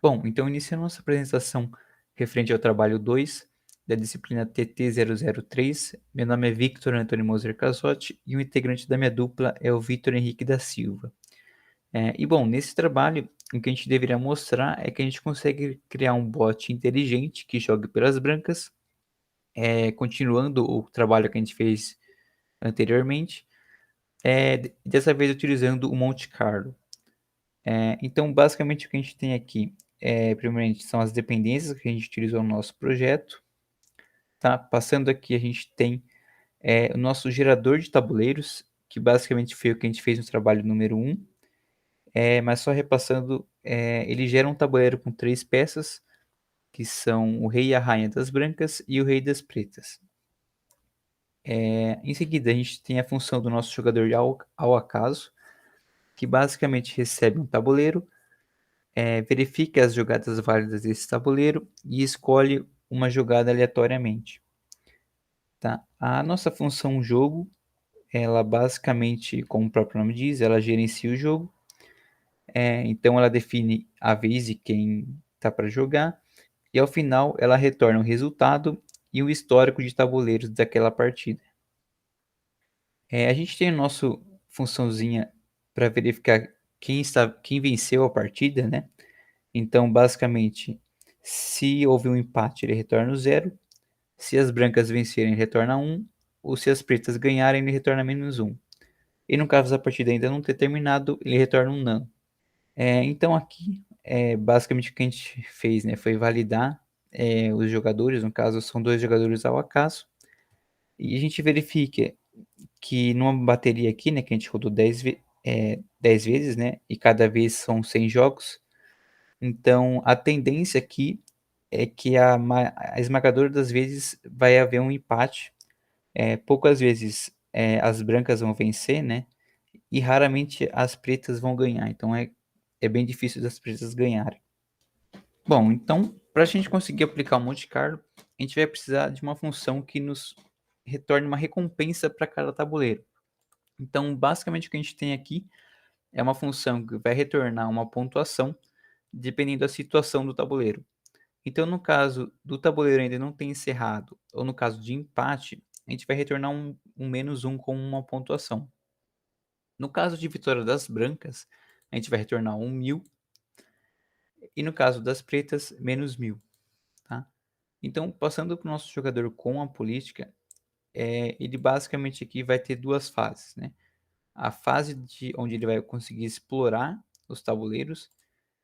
Bom, então iniciando nossa apresentação referente ao trabalho 2 da disciplina TT003, meu nome é Victor Antônio Moser Casotti e o integrante da minha dupla é o Victor Henrique da Silva. Bom, nesse trabalho, o que a gente deveria mostrar é que a gente consegue criar um bot inteligente que jogue pelas brancas, continuando o trabalho que a gente fez anteriormente, dessa vez utilizando o Monte Carlo. Então, basicamente, o que a gente tem aqui, primeiramente, são as dependências que a gente utilizou no nosso projeto. Tá? Passando aqui, a gente tem o nosso gerador de tabuleiros, que basicamente foi o que a gente fez no trabalho número 1. Mas só repassando, ele gera um tabuleiro com 3 peças, que são o rei e a rainha das brancas e o rei das pretas. Em seguida, a gente tem a função do nosso jogador ao acaso, que basicamente recebe um tabuleiro, verifica as jogadas válidas desse tabuleiro e escolhe uma jogada aleatoriamente. Tá? A nossa função jogo, ela basicamente, como o próprio nome diz, ela gerencia o jogo. Então ela define a vez de quem está para jogar e ao final ela retorna o resultado e o histórico de tabuleiros daquela partida. A gente tem a nossa funçãozinha para verificar quem venceu a partida, né? Então, basicamente, se houve um empate, ele retorna o 0. Se as brancas vencerem, ele retorna 1. Ou se as pretas ganharem, ele retorna -1. E no caso da partida ainda não ter terminado, ele retorna um não. Então aqui, basicamente o que a gente fez, né, foi validar os jogadores, no caso são 2 jogadores ao acaso, e a gente verifica que numa bateria aqui, né, que a gente rodou 10 vezes, né, e cada vez são 100 jogos, então a tendência aqui é que a esmagadora das vezes vai haver um empate, poucas vezes as brancas vão vencer, né, e raramente as pretas vão ganhar, então é bem difícil das pretas ganharem. Bom, então, para a gente conseguir aplicar o Monte Carlo, a gente vai precisar de uma função que nos retorne uma recompensa para cada tabuleiro. Então, basicamente, o que a gente tem aqui é uma função que vai retornar uma pontuação dependendo da situação do tabuleiro. Então, no caso do tabuleiro ainda não ter encerrado, ou no caso de empate, a gente vai retornar um -1 com uma pontuação. No caso de vitória das brancas, a gente vai retornar um 1000, e no caso das pretas, -1000. Tá? Então, passando para o nosso jogador com a política, ele basicamente aqui vai ter 2 fases, né? A fase onde ele vai conseguir explorar os tabuleiros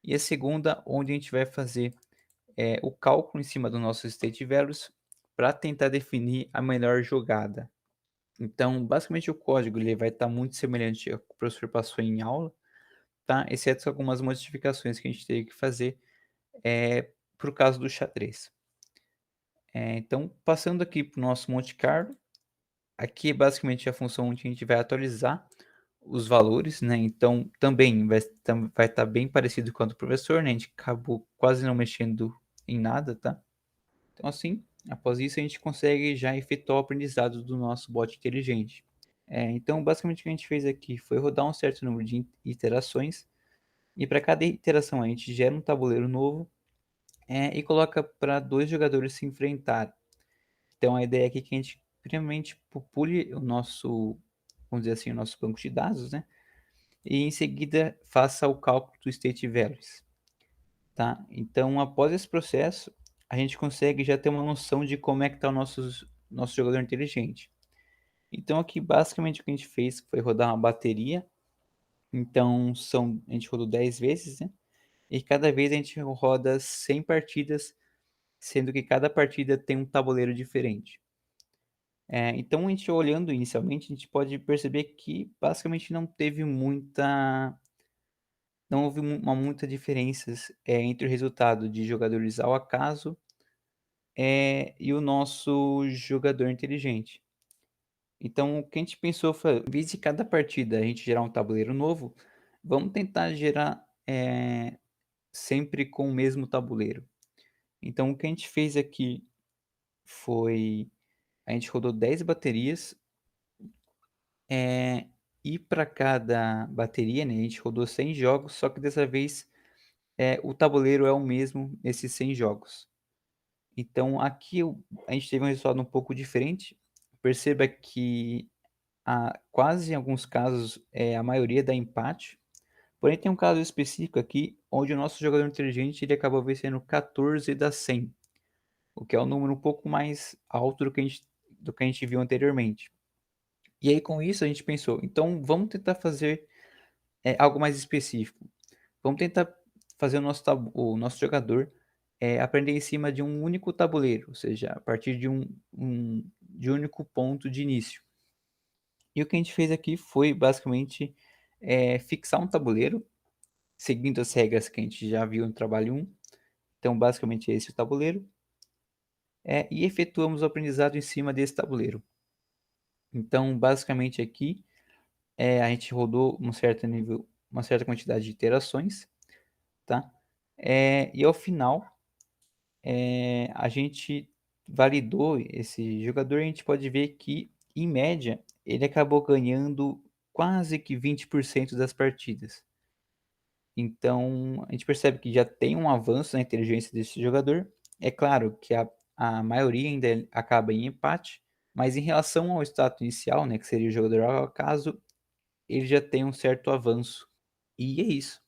e a segunda onde a gente vai fazer o cálculo em cima do nosso state values para tentar definir a melhor jogada. Então, basicamente o código ele vai estar muito semelhante ao que o professor passou em aula, tá? Exceto algumas modificações que a gente teve que fazer para o caso do xadrez. Então, passando aqui para o nosso Monte Carlo, aqui é basicamente a função onde a gente vai atualizar os valores, né? Então, também vai estar bem parecido com o do professor, né? A gente acabou quase não mexendo em nada, tá? Então, assim, após isso, a gente consegue já efetuar o aprendizado do nosso bot inteligente. Então, basicamente, o que a gente fez aqui foi rodar um certo número de iterações, e para cada iteração a gente gera um tabuleiro novo e coloca para 2 jogadores se enfrentarem. Então, a ideia aqui é que a gente, primeiramente, popule o nosso, vamos dizer assim, o nosso banco de dados, né? E em seguida faça o cálculo do state values, tá? Então, após esse processo, a gente consegue já ter uma noção de como é que está o nosso jogador inteligente. Então, aqui, basicamente, o que a gente fez foi rodar uma bateria. Então, a gente rodou 10 vezes, né? E cada vez a gente roda 100 partidas, sendo que cada partida tem um tabuleiro diferente. Então, a gente olhando inicialmente, a gente pode perceber que basicamente não houve muita diferenças entre o resultado de jogadores ao acaso e o nosso jogador inteligente. Então, o que a gente pensou foi, em vez de cada partida a gente gerar um tabuleiro novo, vamos tentar gerar sempre com o mesmo tabuleiro. Então, o que a gente fez aqui foi, a gente rodou 10 baterias, e para cada bateria, né, a gente rodou 100 jogos, só que dessa vez o tabuleiro é o mesmo nesses 100 jogos. Então aqui a gente teve um resultado um pouco diferente. Perceba que quase em alguns casos, a maioria dá empate. Porém, tem um caso específico aqui, onde o nosso jogador inteligente ele acabou vencendo 14 das 100, o que é um número um pouco mais alto do que a gente viu anteriormente. E aí, com isso, a gente pensou, então vamos tentar fazer algo mais específico. Vamos tentar fazer o nosso jogador aprender em cima de um único tabuleiro, ou seja, a partir de um único ponto de início. E o que a gente fez aqui foi basicamente fixar um tabuleiro, seguindo as regras que a gente já viu no trabalho 1. Então, basicamente, esse é o tabuleiro. E efetuamos o aprendizado em cima desse tabuleiro. Então, basicamente aqui, a gente rodou um certo nível, uma certa quantidade de iterações, tá? E ao final, a gente validou esse jogador e a gente pode ver que, em média, ele acabou ganhando quase que 20% das partidas. Então, a gente percebe que já tem um avanço na inteligência desse jogador. É claro que a maioria ainda acaba em empate, mas em relação ao status inicial, né, que seria o jogador ao acaso, ele já tem um certo avanço. E é isso.